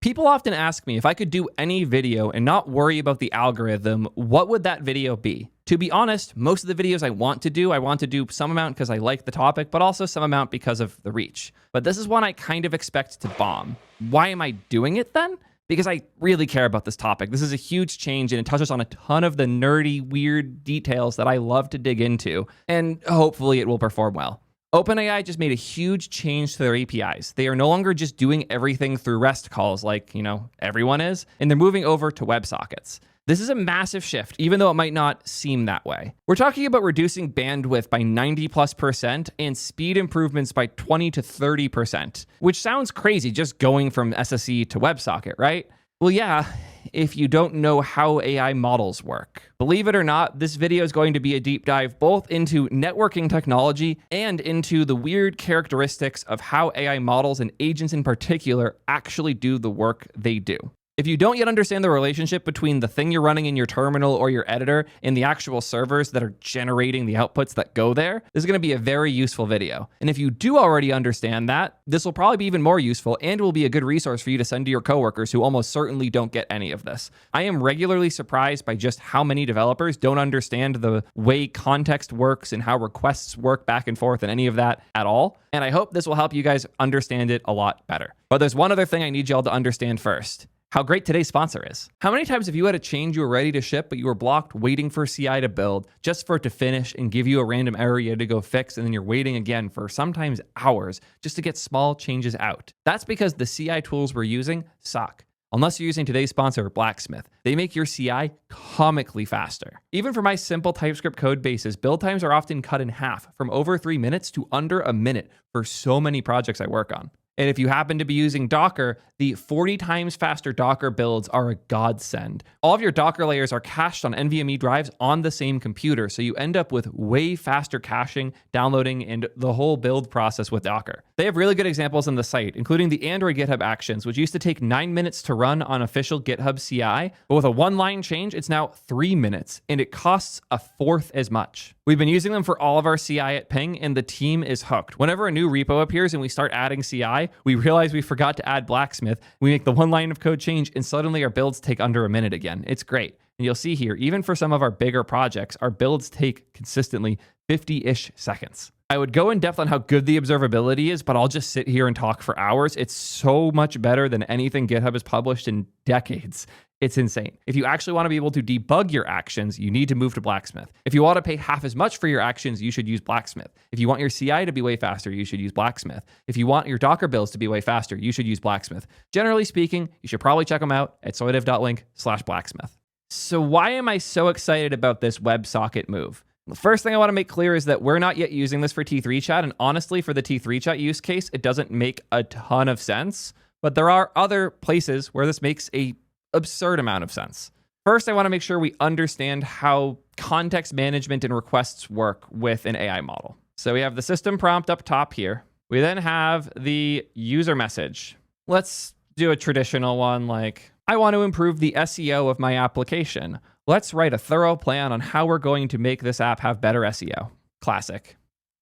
People often ask me if I could do any video and not worry about the algorithm, what would that video be? To be honest, most of the videos I want to do some amount because I like the topic, but also some amount because of the reach. But this is one I kind of expect to bomb. Why am I doing it then? Because I really care about this topic. This is a huge change and it touches on a ton of the nerdy, weird details that I love to dig into, and hopefully it will perform well. OpenAI just made a huge change to their APIs. They are no longer just doing everything through REST calls like, everyone is, and they're moving over to WebSockets. This is a massive shift, even though it might not seem that way. We're talking about reducing bandwidth by 90+% and speed improvements by 20 to 30%, which sounds crazy just going from SSE to WebSocket, right? Well, yeah, if you don't know how AI models work. Believe it or not, this video is going to be a deep dive both into networking technology and into the weird characteristics of how AI models and agents in particular actually do the work they do. If you don't yet understand the relationship between the thing you're running in your terminal or your editor and the actual servers that are generating the outputs that go there, this is going to be a very useful video. And if you do already understand that, this will probably be even more useful and will be a good resource for you to send to your coworkers who almost certainly don't get any of this. I am regularly surprised by just how many developers don't understand the way context works and how requests work back and forth and any of that at all. And I hope this will help you guys understand it a lot better. But there's one other thing I need y'all to understand first. How great today's sponsor is. How many times have you had a change you were ready to ship, but you were blocked waiting for CI to build just for it to finish and give you a random error you had to go fix, and then you're waiting again for sometimes hours just to get small changes out? That's because the CI tools we're using suck. Unless you're using today's sponsor, Blacksmith. They make your CI comically faster. Even for my simple TypeScript code bases, build times are often cut in half, from over 3 minutes to under a minute for so many projects I work on. And if you happen to be using Docker, the 40 times faster Docker builds are a godsend. All of your Docker layers are cached on NVMe drives on the same computer, so you end up with way faster caching, downloading, and the whole build process with Docker. They have really good examples on the site, including the Android GitHub Actions, which used to take 9 minutes to run on official GitHub CI, but with a one-line change, it's now 3 minutes, and it costs a fourth as much. We've been using them for all of our CI at Ping, and the team is hooked. Whenever a new repo appears and we start adding CI, we realize we forgot to add Blacksmith. We make the one line of code change, and suddenly our builds take under a minute again. It's great. And you'll see here, even for some of our bigger projects, our builds take consistently 50-ish seconds. I would go in depth on how good the observability is, but I'll just sit here and talk for hours. It's so much better than anything GitHub has published in decades. It's insane. If you actually want to be able to debug your actions, you need to move to Blacksmith. If you want to pay half as much for your actions, you should use Blacksmith. If you want your CI to be way faster, you should use Blacksmith. If you want your Docker builds to be way faster, you should use Blacksmith. Generally speaking, you should probably check them out at soidev.link/blacksmith. So why am I so excited about this WebSocket move? The first thing I want to make clear is that we're not yet using this for T3 chat, and honestly, for the T3 chat use case, it doesn't make a ton of sense, but there are other places where this makes a absurd amount of sense. First, I want to make sure we understand how context management and requests work with an AI model. So we have the system prompt up top here. We then have the user message. Let's do a traditional one like, I want to improve the SEO of my application. Let's write a thorough plan on how we're going to make this app have better SEO. Classic.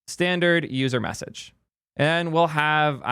Standard user message. And we'll have,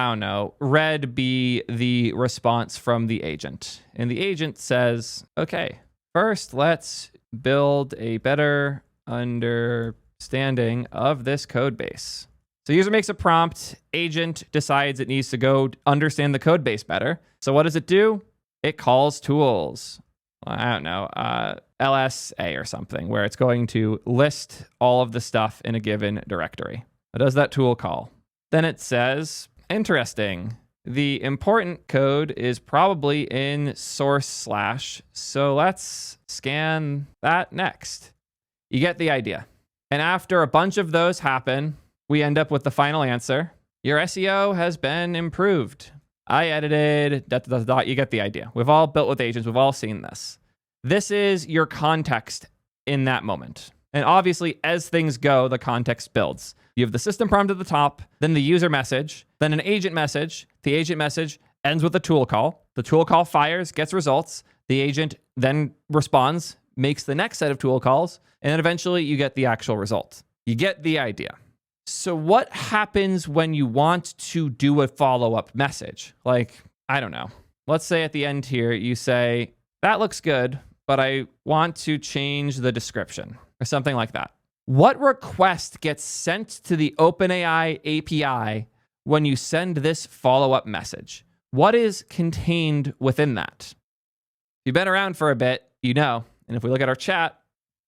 red be the response from the agent. And the agent says, okay, first let's build a better understanding of this code base. So user makes a prompt, agent decides it needs to go understand the code base better. So what does it do? It calls tools. LSA or something, where it's going to list all of the stuff in a given directory. What does that tool call? Then it says, interesting, the important code is probably in source /, so let's scan that next. You get the idea. And after a bunch of those happen, we end up with the final answer. Your SEO has been improved. I edited, ... You get the idea. We've all built with agents. We've all seen this. This is your context in that moment. And obviously, as things go, the context builds. You have the system prompt at the top, then the user message, then an agent message. The agent message ends with a tool call. The tool call fires, gets results. The agent then responds, makes the next set of tool calls, and then eventually you get the actual result. You get the idea. So what happens when you want to do a follow-up message? Like, I don't know. let's say at the end here, you say, that looks good, but I want to change the description or something like that. What request gets sent to the OpenAI API when you send this follow-up message? What is contained within that? If you've been around for a bit, you know, and if we look at our chat,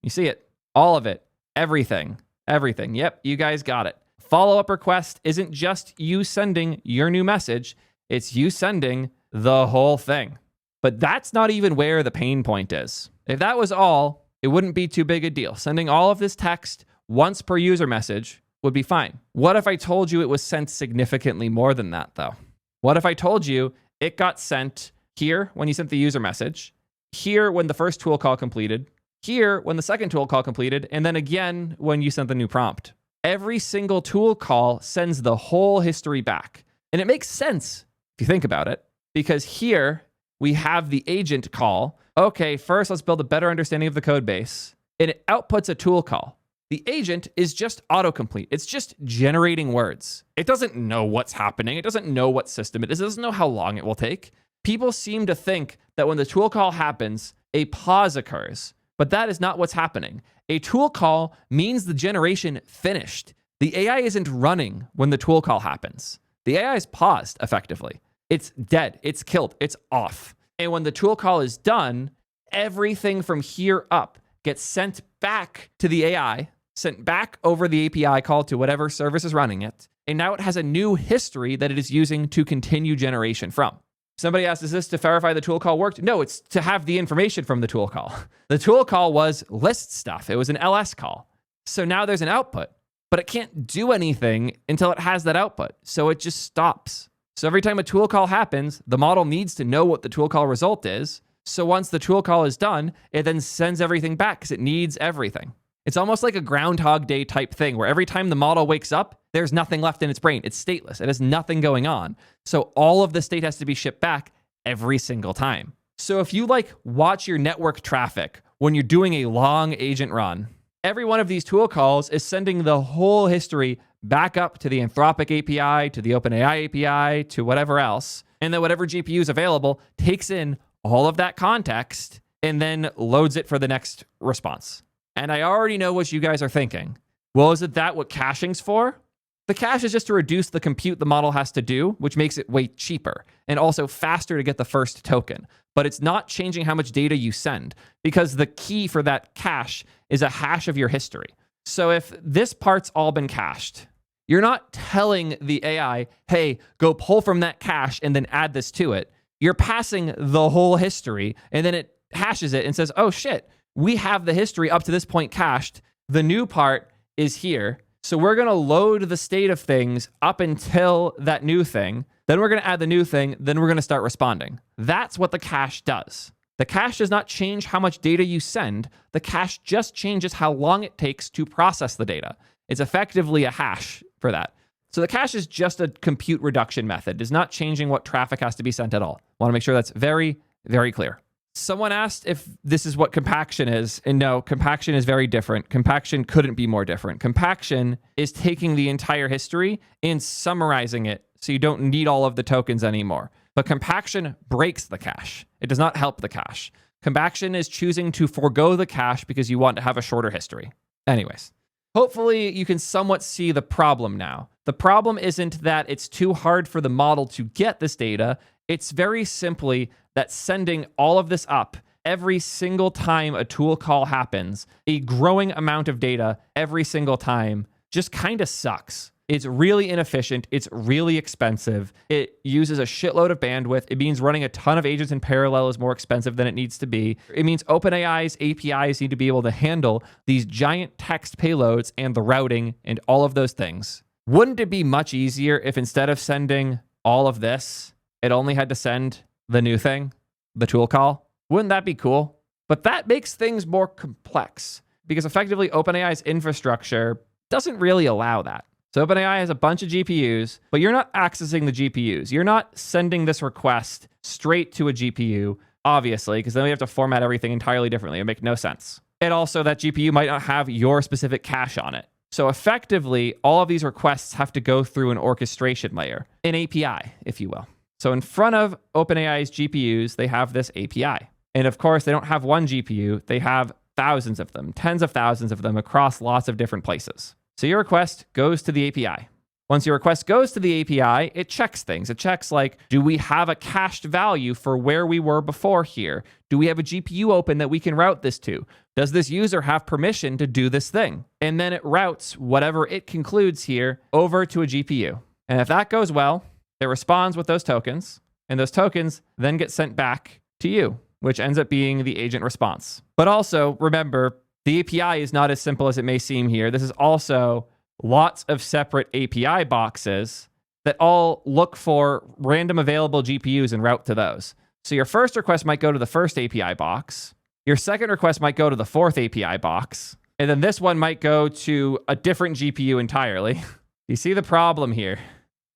you see it, all of it, everything. Yep, you guys got it. Follow-up request isn't just you sending your new message, it's you sending the whole thing. But that's not even where the pain point is. If that was all, it wouldn't be too big a deal. Sending all of this text once per user message would be fine. What if I told you it was sent significantly more than that, though? What if I told you it got sent here when you sent the user message, here when the first tool call completed, here when the second tool call completed, and then again when you sent the new prompt? Every single tool call sends the whole history back. And it makes sense if you think about it, because here we have the agent call. Okay, first let's build a better understanding of the code base. And it outputs a tool call. The agent is just autocomplete. It's just generating words. It doesn't know what's happening. It doesn't know what system it is. It doesn't know how long it will take. People seem to think that when the tool call happens, a pause occurs. But that is not what's happening. A tool call means the generation finished. The AI isn't running when the tool call happens. The AI is paused effectively. It's dead. It's killed. It's off. And when the tool call is done, everything from here up gets sent back to the AI, sent back over the API call to whatever service is running it. And now it has a new history that it is using to continue generation from. Somebody asked, is this to verify the tool call worked? No, it's to have the information from the tool call. The tool call was list stuff. It was an LS call. So now there's an output, but it can't do anything until it has that output. So it just stops. So every time a tool call happens, the model needs to know what the tool call result is. So once the tool call is done, it then sends everything back because it needs everything. It's almost like a Groundhog Day type thing where every time the model wakes up, there's nothing left in its brain. It's stateless. It has nothing going on. So all of the state has to be shipped back every single time. So if you watch your network traffic when you're doing a long agent run, every one of these tool calls is sending the whole history back up to the Anthropic API, to the OpenAI API, to whatever else. And then whatever GPU is available takes in all of that context and then loads it for the next response. And I already know what you guys are thinking. Well, isn't that what caching's for? The cache is just to reduce the compute the model has to do, which makes it way cheaper and also faster to get the first token. But it's not changing how much data you send because the key for that cache is a hash of your history. So if this part's all been cached, you're not telling the AI, hey, go pull from that cache and then add this to it. You're passing the whole history and then it hashes it and says, oh shit, we have the history up to this point cached. The new part is here. So we're going to load the state of things up until that new thing. Then we're going to add the new thing. Then we're going to start responding. That's what the cache does. The cache does not change how much data you send. The cache just changes how long it takes to process the data. It's effectively a hash for that. So the cache is just a compute reduction method. It's not changing what traffic has to be sent at all. I want to make sure that's very, very clear. Someone asked if this is what compaction is, and no, compaction is very different. Compaction couldn't be more different. Compaction is taking the entire history and summarizing it so you don't need all of the tokens anymore. But compaction breaks the cache. It does not help the cache. Compaction is choosing to forego the cache because you want to have a shorter history. Anyways, hopefully you can somewhat see the problem now. The problem isn't that it's too hard for the model to get this data. It's very simply that sending all of this up every single time a tool call happens, a growing amount of data every single time, just kind of sucks. It's really inefficient. It's really expensive. It uses a shitload of bandwidth. It means running a ton of agents in parallel is more expensive than it needs to be. It means OpenAI's APIs need to be able to handle these giant text payloads and the routing and all of those things. Wouldn't it be much easier if instead of sending all of this, it only had to send the new thing, the tool call? Wouldn't that be cool? But that makes things more complex because effectively OpenAI's infrastructure doesn't really allow that. So OpenAI has a bunch of GPUs, but you're not accessing the GPUs. You're not sending this request straight to a GPU, obviously, because then we have to format everything entirely differently. It would make no sense. And also that GPU might not have your specific cache on it. So effectively, all of these requests have to go through an orchestration layer, an API, if you will. So in front of OpenAI's GPUs, they have this API. And of course, they don't have one GPU. They have thousands of them, tens of thousands of them across lots of different places. So your request goes to the API. Once your request goes to the API, it checks things. It checks like, do we have a cached value for where we were before here? Do we have a GPU open that we can route this to? Does this user have permission to do this thing? And then it routes whatever it concludes here over to a GPU. And if that goes well, it responds with those tokens, and those tokens then get sent back to you, which ends up being the agent response. But also, remember, the API is not as simple as it may seem here. This is also lots of separate API boxes that all look for random available GPUs and route to those. So your first request might go to the first API box. Your second request might go to the fourth API box. And then this one might go to a different GPU entirely. You see the problem here?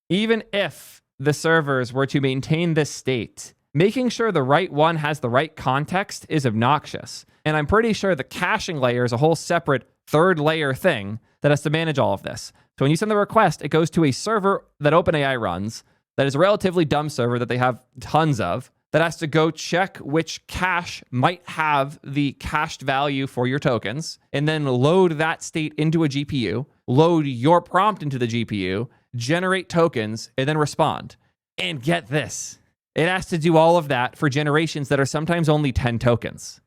Even if the servers were to maintain this state, making sure the right one has the right context is obnoxious. And I'm pretty sure the caching layer is a whole separate third layer thing that has to manage all of this. So when you send the request, it goes to a server that OpenAI runs that is a relatively dumb server that they have tons of that has to go check which cache might have the cached value for your tokens and then load that state into a GPU, load your prompt into the GPU, generate tokens, and then respond. And get this, it has to do all of that for generations that are sometimes only 10 tokens.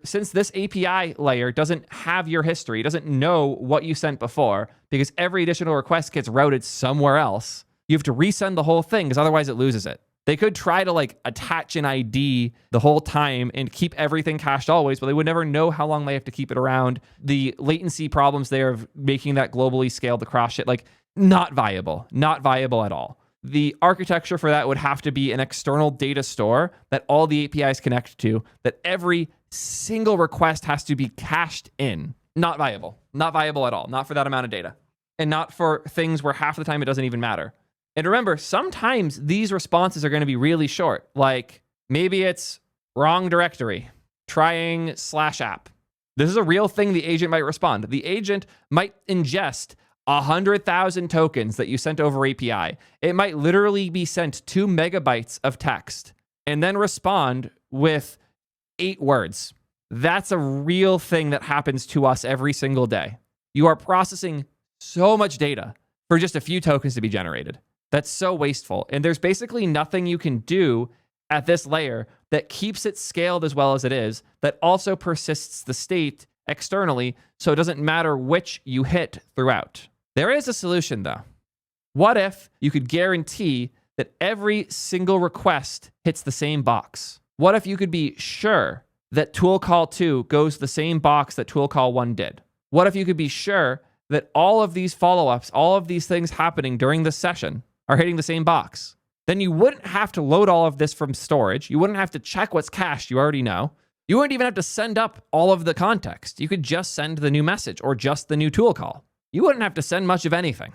Since this API layer doesn't have your history, doesn't know what you sent before, because every additional request gets routed somewhere else, you have to resend the whole thing because otherwise it loses it. They could try to like attach an ID the whole time and keep everything cached always, but they would never know how long they have to keep it around. The latency problems there of making that globally scaled across shit, like not viable at all. The architecture for that would have to be an external data store that all the APIs connect to, that every single request has to be cached in. Not viable at all. Not for that amount of data. And not for things where half the time it doesn't even matter. And remember, sometimes these responses are going to be really short. Like maybe it's wrong directory, trying /app. This is a real thing the agent might respond. The agent might ingest 100,000 tokens that you sent over API. It might literally be sent 2 megabytes of text and then respond with 8 words. That's a real thing that happens to us every single day. You are processing so much data for just a few tokens to be generated. That's so wasteful. And there's basically nothing you can do at this layer that keeps it scaled as well as it is, that also persists the state externally, so it doesn't matter which you hit throughout. There is a solution though. What if you could guarantee that every single request hits the same box? What if you could be sure that tool call 2 goes to the same box that tool call 1 did? What if you could be sure that all of these follow-ups, all of these things happening during this session are hitting the same box? Then you wouldn't have to load all of this from storage. You wouldn't have to check what's cached. You already know. You wouldn't even have to send up all of the context. You could just send the new message or just the new tool call. You wouldn't have to send much of anything,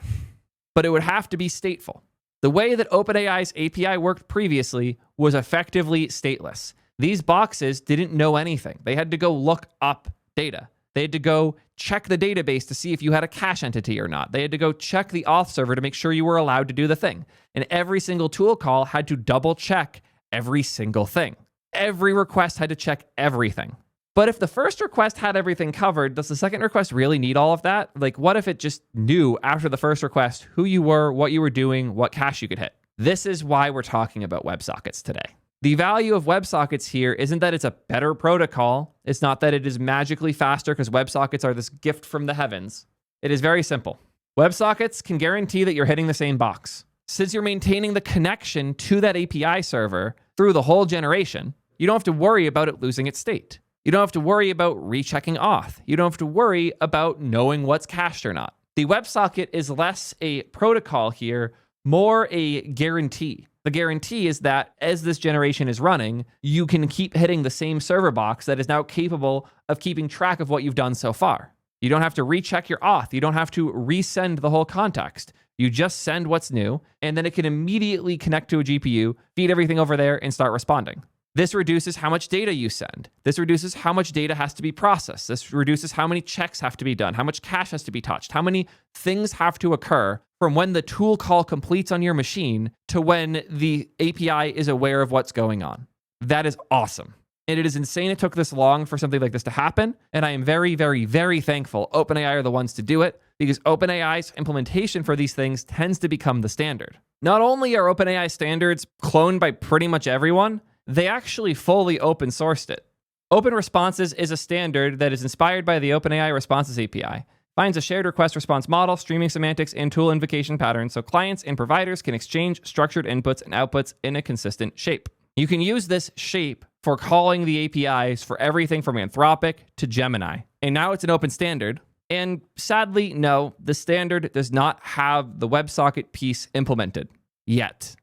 but it would have to be stateful. The way that OpenAI's API worked previously was effectively stateless. These boxes didn't know anything. They had to go look up data. They had to go check the database to see if you had a cache entity or not. They had to go check the auth server to make sure you were allowed to do the thing. And every single tool call had to double check every single thing. Every request had to check everything. But if the first request had everything covered, does the second request really need all of that? Like, what if it just knew after the first request who you were, what you were doing, what cache you could hit? This is why we're talking about WebSockets today. The value of WebSockets here isn't that it's a better protocol. It's not that it is magically faster because WebSockets are this gift from the heavens. It is very simple. WebSockets can guarantee that you're hitting the same box. Since you're maintaining the connection to that API server through the whole generation, you don't have to worry about it losing its state. You don't have to worry about rechecking auth. You don't have to worry about knowing what's cached or not. The WebSocket is less a protocol here, more a guarantee. The guarantee is that as this generation is running, you can keep hitting the same server box that is now capable of keeping track of what you've done so far. You don't have to recheck your auth. You don't have to resend the whole context. You just send what's new, and then it can immediately connect to a GPU, feed everything over there, and start responding. This reduces how much data you send. This reduces how much data has to be processed. This reduces how many checks have to be done, how much cache has to be touched, how many things have to occur from when the tool call completes on your machine to when the API is aware of what's going on. That is awesome. And it is insane it took this long for something like this to happen. And I am very, very, very thankful OpenAI are the ones to do it, because OpenAI's implementation for these things tends to become the standard. Not only are OpenAI standards cloned by pretty much everyone, they actually fully open sourced it. Open Responses is a standard that is inspired by the OpenAI Responses API. Finds a shared request response model, streaming semantics, and tool invocation patterns so clients and providers can exchange structured inputs and outputs in a consistent shape. You can use this shape for calling the APIs for everything from Anthropic to Gemini. And now it's an open standard. And sadly, no, the standard does not have the WebSocket piece implemented yet.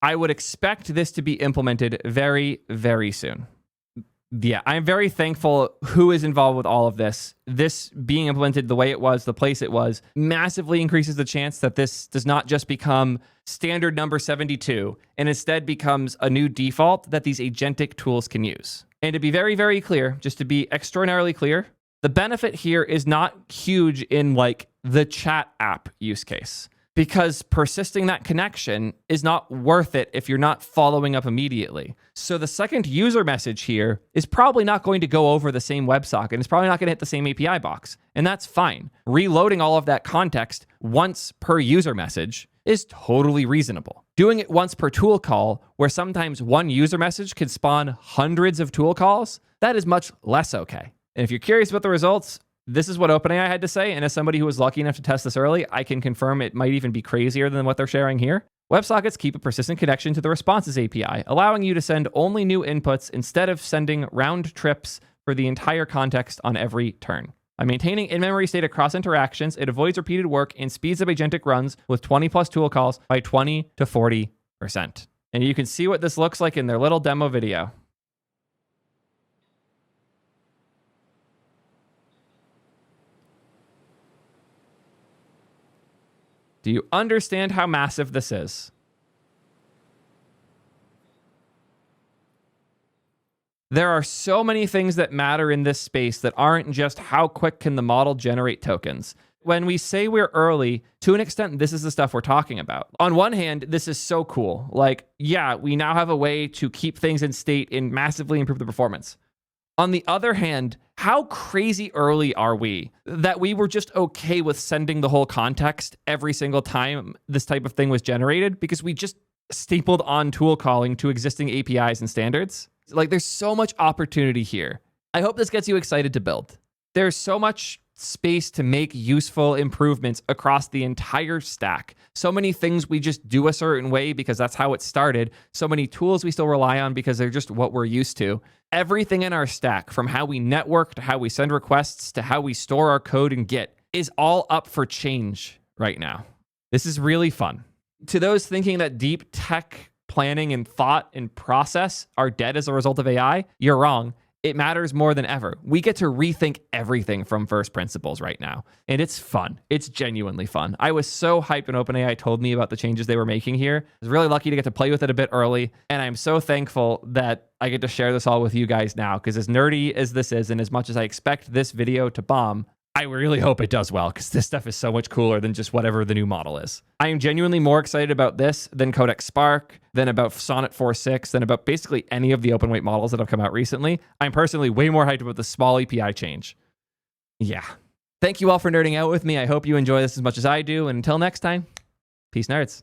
I would expect this to be implemented very, very soon. Yeah, I'm very thankful who is involved with all of this. This being implemented the way it was, the place it was, massively increases the chance that this does not just become standard number 72 and instead becomes a new default that these agentic tools can use. And to be very, very clear, just to be extraordinarily clear, the benefit here is not huge in like the chat app use case, because persisting that connection is not worth it if you're not following up immediately. So the second user message here is probably not going to go over the same WebSocket. It's probably not going to hit the same API box. And that's fine. Reloading all of that context once per user message is totally reasonable. Doing it once per tool call, where sometimes one user message can spawn hundreds of tool calls, that is much less okay. And if you're curious about the results, this is what OpenAI had to say, and as somebody who was lucky enough to test this early, I can confirm it might even be crazier than what they're sharing here. WebSockets keep a persistent connection to the Responses API, allowing you to send only new inputs instead of sending round trips for the entire context on every turn. By maintaining in-memory state across interactions, it avoids repeated work and speeds up agentic runs with 20 plus tool calls by 20 to 40%. And you can see what this looks like in their little demo video. Do you understand how massive this is? There are so many things that matter in this space that aren't just how quick can the model generate tokens. When we say we're early, to an extent, this is the stuff we're talking about. On one hand, this is so cool. Like, yeah, we now have a way to keep things in state and massively improve the performance. On the other hand, how crazy early are we that we were just okay with sending the whole context every single time this type of thing was generated because we just stapled on tool calling to existing APIs and standards? Like, there's so much opportunity here. I hope this gets you excited to build. There's so much space to make useful improvements across the entire stack. So many things we just do a certain way because that's how it started. So many tools we still rely on because they're just what we're used to. Everything in our stack, from how we network to how we send requests to how we store our code in Git, is all up for change right now. This is really fun. To those thinking that deep tech planning and thought and process are dead as a result of AI, you're wrong. It matters more than ever. We get to rethink everything from first principles right now. And it's fun. It's genuinely fun. I was so hyped when OpenAI told me about the changes they were making here. I was really lucky to get to play with it a bit early. And I'm so thankful that I get to share this all with you guys now, because as nerdy as this is, and as much as I expect this video to bomb, I really hope it does well, because this stuff is so much cooler than just whatever the new model is. I am genuinely more excited about this than Codex Spark, than about Sonnet 4.6, than about basically any of the open weight models that have come out recently. I'm personally way more hyped about the small API change. Yeah. Thank you all for nerding out with me. I hope you enjoy this as much as I do. And until next time, peace, nerds.